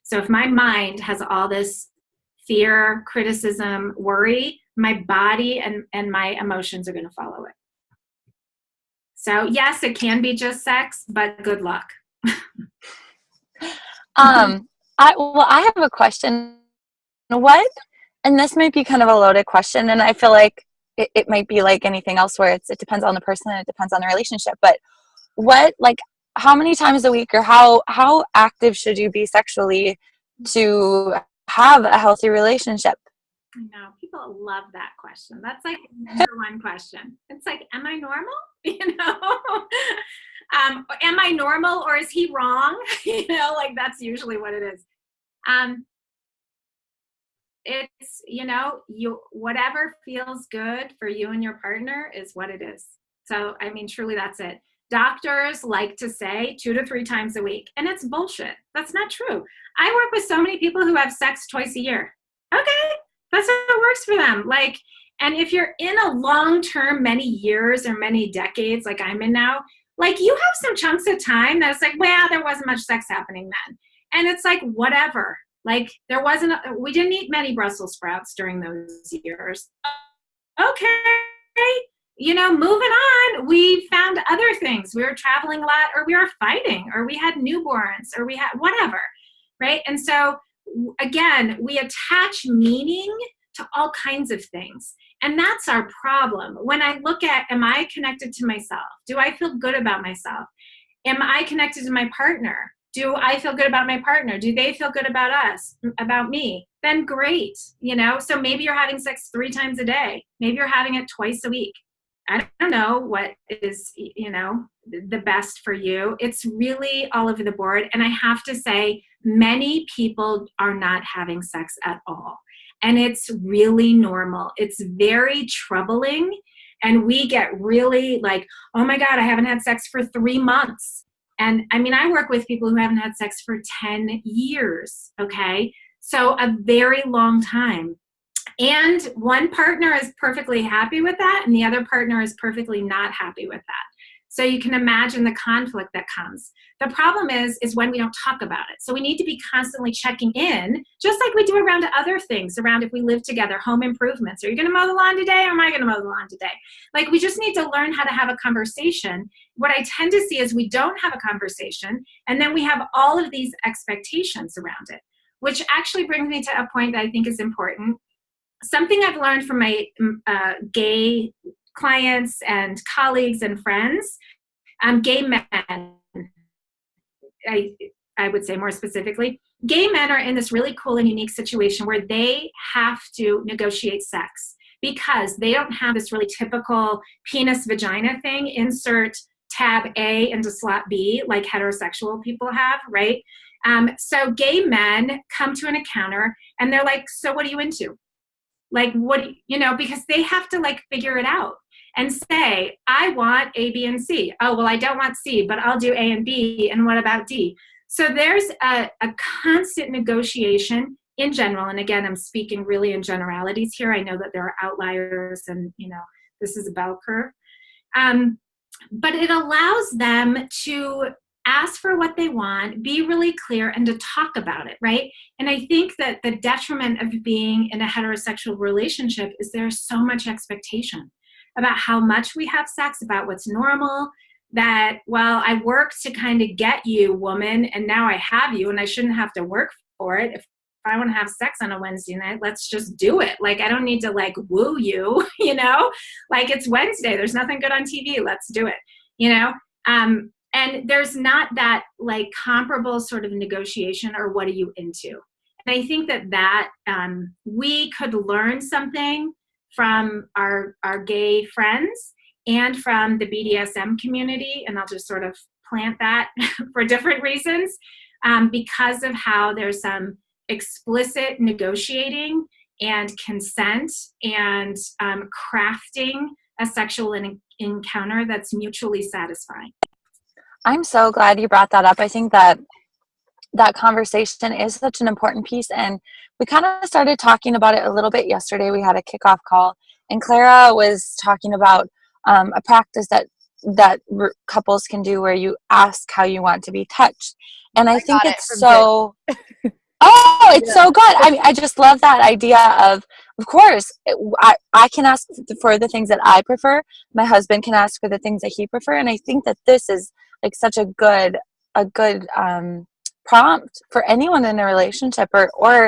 So if my mind has all this fear, criticism, worry, my body and my emotions are going to follow it. So yes, it can be just sex, but good luck. I have a question. And this might be kind of a loaded question, and I feel like it might be like anything else where it depends on the person and it depends on the relationship. But how many times a week, or how active should you be sexually to have a healthy relationship? I know, people love that question. That's like the number one question. It's like, am I normal? Am I normal, or is he wrong? Like that's usually what it is. it's, whatever feels good for you and your partner is what it is. So, I mean, truly, that's it. Doctors like to say 2 to 3 times a week, and it's bullshit. That's not true. I work with so many people who have sex twice a year. Okay, that's what works for them. Like, and if you're in a long-term, many years or many decades, like I'm in now, like you have some chunks of time that's like, well, there wasn't much sex happening then. And it's like, whatever. Like we didn't eat many Brussels sprouts during those years. Okay, moving on. We found other things. We were traveling a lot, or we were fighting, or we had newborns, or we had whatever, right? And so, again, we attach meaning to all kinds of things. And that's our problem. When I look at, am I connected to myself? Do I feel good about myself? Am I connected to my partner? Do I feel good about my partner? Do they feel good about us, about me? Then great, So maybe you're having sex 3 times a day. Maybe you're having it twice a week. I don't know what is, the best for you. It's really all over the board. And I have to say, many people are not having sex at all. And it's really normal. It's very troubling. And we get really like, oh my God, I haven't had sex for 3 months. And I mean, I work with people who haven't had sex for 10 years. Okay. So a very long time. And one partner is perfectly happy with that, and the other partner is perfectly not happy with that. So you can imagine the conflict that comes. The problem is when we don't talk about it. So we need to be constantly checking in, just like we do around other things, around if we live together, home improvements. Are you going to mow the lawn today, or am I going to mow the lawn today? Like, we just need to learn how to have a conversation. What I tend to see is we don't have a conversation, and then we have all of these expectations around it, which actually brings me to a point that I think is important. Something I've learned from my gay clients and colleagues and friends, gay men, I would say more specifically, gay men are in this really cool and unique situation where they have to negotiate sex because they don't have this really typical penis-vagina thing, insert tab A into slot B, like heterosexual people have, right? So gay men come to an encounter and they're like, so what are you into? Like, what, because they have to like figure it out and say, I want A, B, and C. Oh, well, I don't want C, but I'll do A and B. And what about D? So there's a constant negotiation in general. And again, I'm speaking really in generalities here. I know that there are outliers and, this is a bell curve. But it allows them to ask for what they want, be really clear, and to talk about it, right? And I think that the detriment of being in a heterosexual relationship is there's so much expectation about how much we have sex, about what's normal, that, well, I worked to kind of get you, woman, and now I have you, and I shouldn't have to work for it. If I want to have sex on a Wednesday night, let's just do it. Like, I don't need to like woo you, like it's Wednesday. There's nothing good on TV. Let's do it, And there's not that like comparable sort of negotiation or what are you into? And I think that we could learn something from our gay friends and from the BDSM community. And I'll just sort of plant that for different reasons because of how there's some explicit negotiating and consent and crafting a sexual encounter that's mutually satisfying. I'm so glad you brought that up. I think that conversation is such an important piece, and we kind of started talking about it a little bit yesterday. We had a kickoff call, and Clara was talking about a practice that couples can do where you ask how you want to be touched. And I think it's so it's so good. I mean, I just love that idea of course, I can ask for the things that I prefer. My husband can ask for the things that he prefer. And I think that this is like such a good prompt for anyone in a relationship or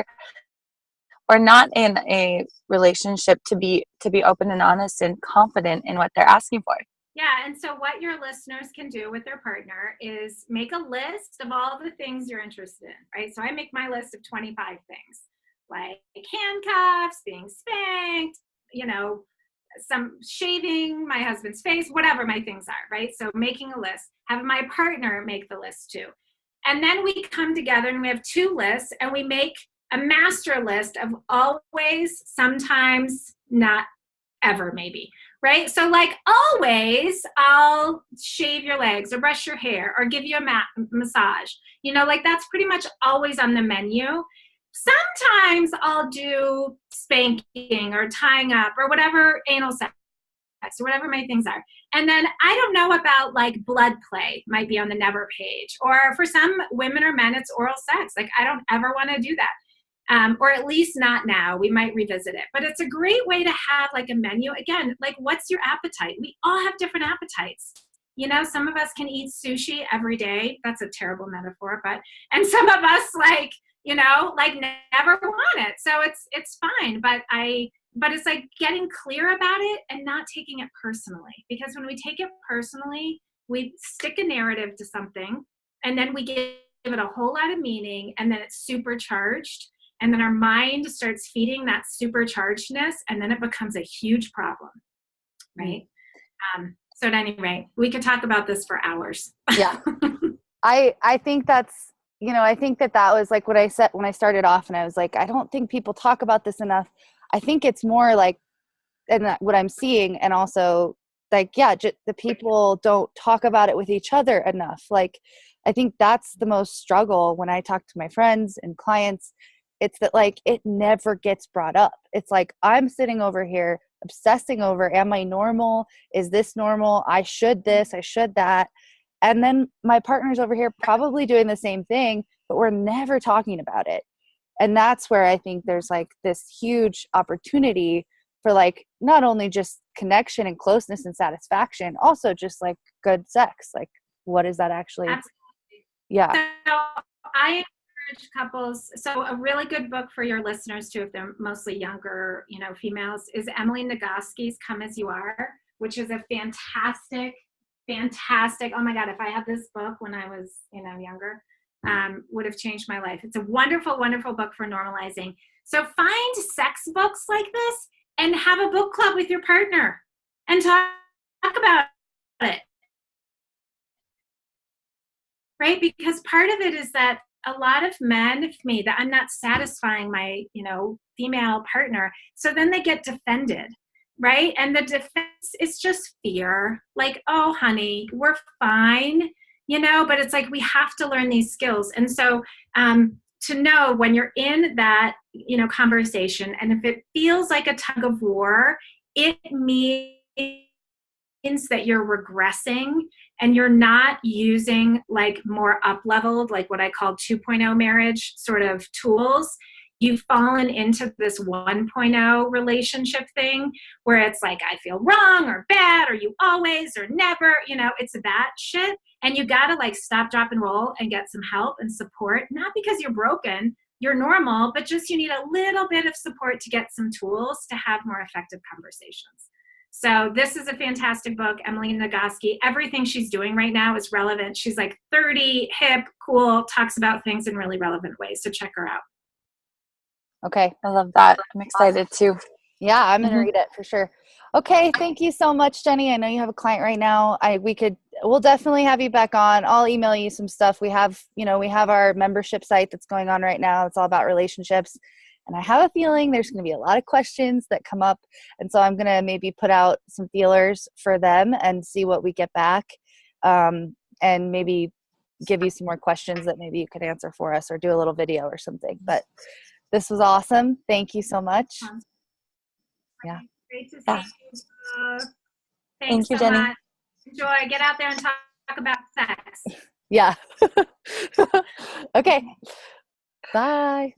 not in a relationship to be open and honest and confident in what they're asking for. Yeah, and so what your listeners can do with their partner is make a list of all the things you're interested in, right? So I make my list of 25 things, like handcuffs, being spanked, some shaving my husband's face, whatever my things are, right? So making a list, have my partner make the list too. And then we come together and we have 2 lists and we make a master list of always, sometimes, not ever, maybe, right? So like always, I'll shave your legs or brush your hair or give you a massage. You know, like that's pretty much always on the menu. Sometimes I'll do spanking or tying up or whatever, anal sex or whatever my things are. And then I don't know about like blood play might be on the never page. Or for some women or men, it's oral sex. Like I don't ever want to do that. Or at least not now. We might revisit it. But it's a great way to have like a menu. Again, like what's your appetite? We all have different appetites. You know, some of us can eat sushi every day. That's a terrible metaphor, and some of us like, you know, like never want it. So it's fine. But it's like getting clear about it and not taking it personally. Because when we take it personally, we stick a narrative to something and then we give it a whole lot of meaning and then it's supercharged. And then our mind starts feeding that superchargedness, and then it becomes a huge problem, right? So at any rate, we could talk about this for hours. Yeah. I think that's, you know, I think that was like what I said when I started off, and I was like, I don't think people talk about this enough. I think it's more like, and what I'm seeing, and also like, yeah, the people don't talk about it with each other enough. Like, I think that's the most struggle when I talk to my friends and clients. It's that like, it never gets brought up. It's like, I'm sitting over here obsessing over, am I normal? Is this normal? I should this, I should that. And then my partner's over here probably doing the same thing, but we're never talking about it. And that's where I think there's like this huge opportunity for like, not only just connection and closeness and satisfaction, also just like good sex. Like, what is that actually? Absolutely. Yeah. So I encourage couples. So a really good book for your listeners too, if they're mostly younger, you know, females, is Emily Nagoski's Come As You Are, which is a fantastic, oh my God, if I had this book when I was, you know, younger, would have changed my life. It's a wonderful, wonderful book for normalizing. So find sex books like this and have a book club with your partner and talk about it. Right? Because part of it is that a lot of men, for me, that I'm not satisfying my, you know, female partner. So then they get defended, right? And the defense is just fear. Like, oh, honey, we're fine, you know, but it's like we have to learn these skills. And so to know when you're in that, you know, conversation, and if it feels like a tug of war, it means that you're regressing and you're not using like more up-leveled, like what I call 2.0 marriage sort of tools. You've fallen into this 1.0 relationship thing where it's like, I feel wrong or bad, or you always or never, you know, it's that shit. And you got to like stop, drop, and roll and get some help and support, not because you're broken, you're normal, but just you need a little bit of support to get some tools to have more effective conversations. So this is a fantastic book, Emily Nagoski. Everything she's doing right now is relevant. She's like 30, hip, cool, talks about things in really relevant ways. So check her out. Okay. I love that. I'm excited too. Yeah, I'm going to read it for sure. Okay. Thank you so much, Jenny. I know you have a client right now. We'll definitely have you back on. I'll email you some stuff. We have our membership site that's going on right now. It's all about relationships. And I have a feeling there's going to be a lot of questions that come up. And so I'm going to maybe put out some feelers for them and see what we get back. And maybe give you some more questions that maybe you could answer for us or do a little video or something. But this was awesome. Thank you so much. Yeah. Great to see you. Thank you, so Jenny. much. Enjoy. Get out there and talk about sex. Yeah. Okay. Bye.